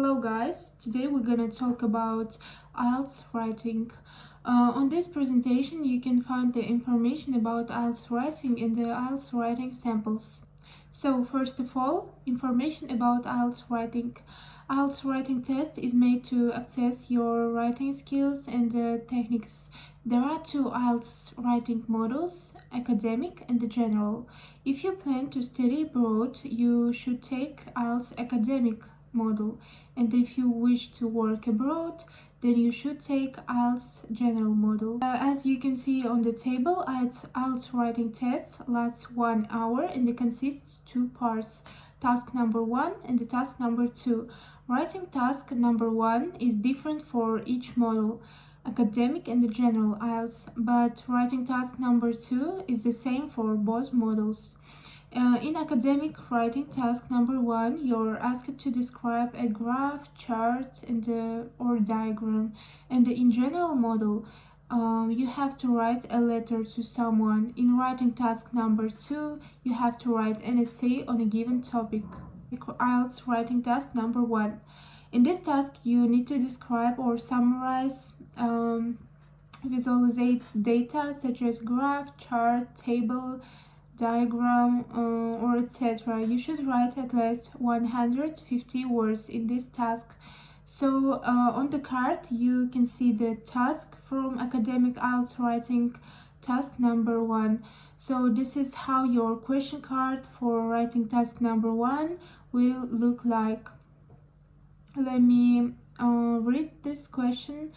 Hello guys, today we're gonna talk about IELTS writing. On this presentation you can find the information about IELTS writing in the IELTS writing samples. So first of all, information about IELTS writing. IELTS writing test is made to assess your writing skills and techniques. There are two IELTS writing models, academic and the general. If you plan to study abroad, you should take IELTS academic model, and if you wish to work abroad, then you should take IELTS general model. As you can see on the table, IELTS writing test lasts 1 hour and it consists 2 parts, task number 1 and the task number 2. Writing task number 1 is different for each model, academic and the general IELTS, but writing task number 2 is the same for both models. In academic writing task number 1, you're asked to describe a graph, chart, or diagram. And in general model, you have to write a letter to someone. In writing task number 2, you have to write an essay on a given topic. IELTS writing task number 1. In this task, you need to describe or summarize visualize data such as graph, chart, table, diagram, or etc. You should write at least 150 words in this task. So on the card you can see the task from academic IELTS writing task number 1. So this is how your question card for writing task number 1 will look like. Let me read this question.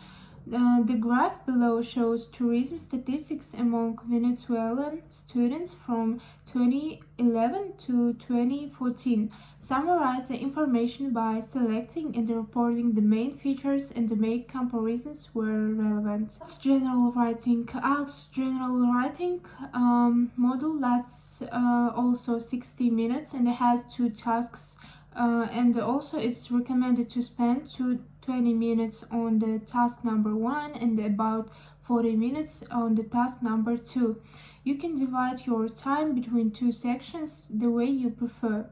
The graph below shows tourism statistics among Venezuelan students from 2011 to 2014. Summarize the information by selecting and reporting the main features and make comparisons where relevant. IELTS general writing. IELTS general writing model lasts also 60 minutes and it has 2 tasks. And also it's recommended to spend 20 minutes on the task number 1 and about 40 minutes on the task number 2. You can divide your time between 2 sections the way you prefer.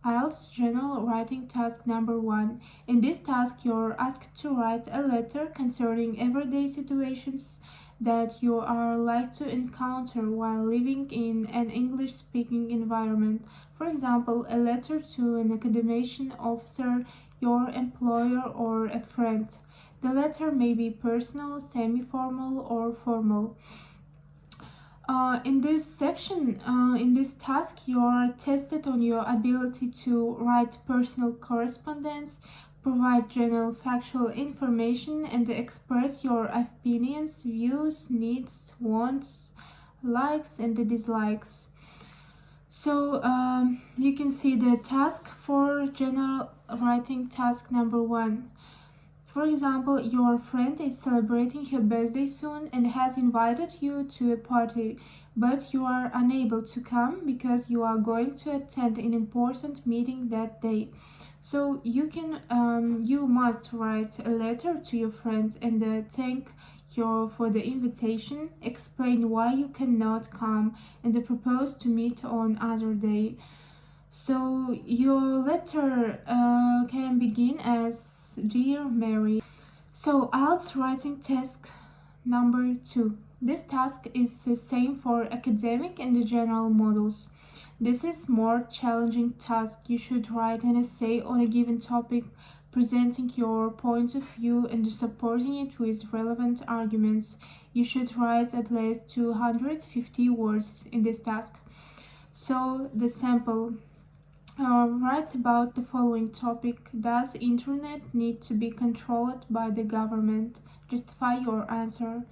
IELTS general writing task number 1. In this task, you're asked to write a letter concerning everyday situations that you are likely to encounter while living in an English-speaking environment. For example, a letter to an academician officer, your employer, or a friend. The letter may be personal, semi-formal, or formal. In this section, in this task, you are tested on your ability to write personal correspondence, provide general factual information, and express your opinions, views, needs, wants, likes, and dislikes. So you can see the task for general writing task number 1. For example, your friend is celebrating her birthday soon and has invited you to a party, but you are unable to come because you are going to attend an important meeting that day. So you must write a letter to your friend and thank you for the invitation, explain why you cannot come, and propose to meet on other day. So your letter can begin as Dear Mary. So IELTS writing task number 2. This task is the same for academic and the general models. This is more challenging task. You should write an essay on a given topic, presenting your point of view and supporting it with relevant arguments. You should write at least 250 words in this task. So the sample. Write about the following topic. Does internet need to be controlled by the government? Justify your answer.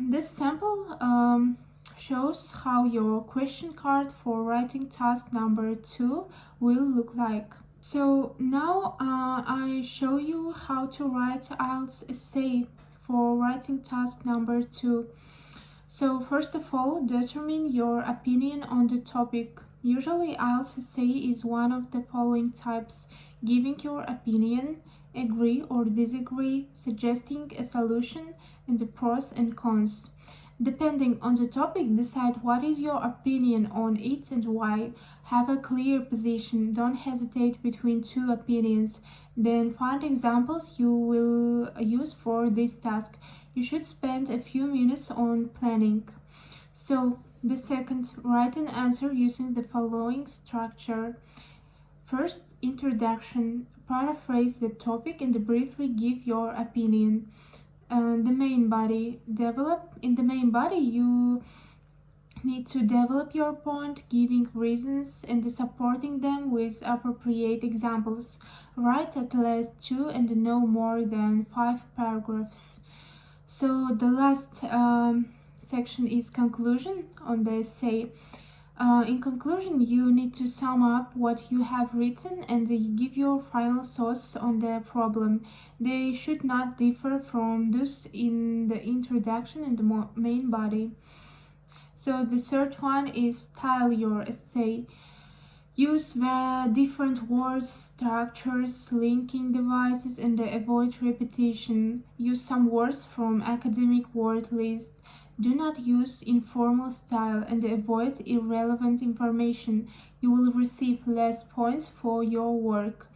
This sample shows how your question card for writing task number 2 will look like. So now I show you how to write IELTS essay for writing task number 2. So first of all, determine your opinion on the topic. Usually IELTS essay is one of the following types: giving your opinion, agree or disagree, suggesting a solution, and the pros and cons. Depending on the topic, decide what is your opinion on it and why. Have a clear position. Don't hesitate between two opinions. Then find examples you will use for this task. You should spend a few minutes on planning. So, the second, write an answer using the following structure. First, introduction. Paraphrase the topic and briefly give your opinion. The main body. In the main body, you need to develop your point, giving reasons and supporting them with appropriate examples. Write at least 2 and no more than 5 paragraphs. So the last section is conclusion on the essay. In conclusion, you need to sum up what you have written and give your final thoughts on the problem. They should not differ from those in the introduction and the main body. So the third one is style your essay. Use different words, structures, linking devices, and avoid repetition. Use some words from academic word list. Do not use informal style and avoid irrelevant information. You will receive less points for your work.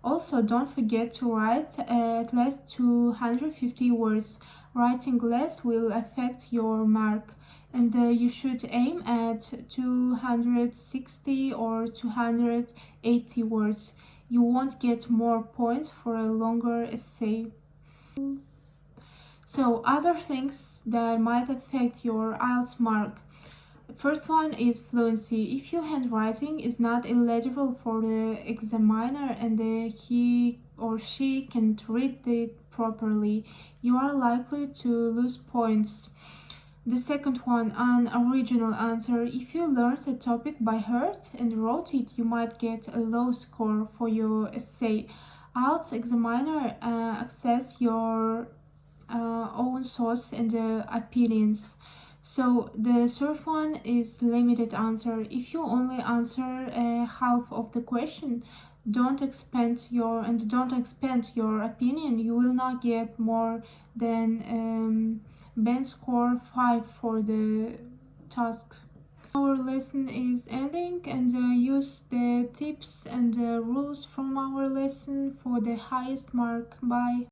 Also, don't forget to write at least 250 words. Writing less will affect your mark, and you should aim at 260 or 280 words. You won't get more points for a longer essay. So, other things that might affect your IELTS mark. First one is fluency. If your handwriting is not illegible for the examiner and he or she can't read it properly, you are likely to lose points. The second one, an original answer. If you learned a topic by heart and wrote it, you might get a low score for your essay. IELTS examiner access your own thoughts and opinions. So the third one is limited answer. If you only answer half of the question, don't expand your opinion. You will not get more than band score 5 for the task. Our lesson is ending, and use the tips and rules from our lesson for the highest mark. Bye.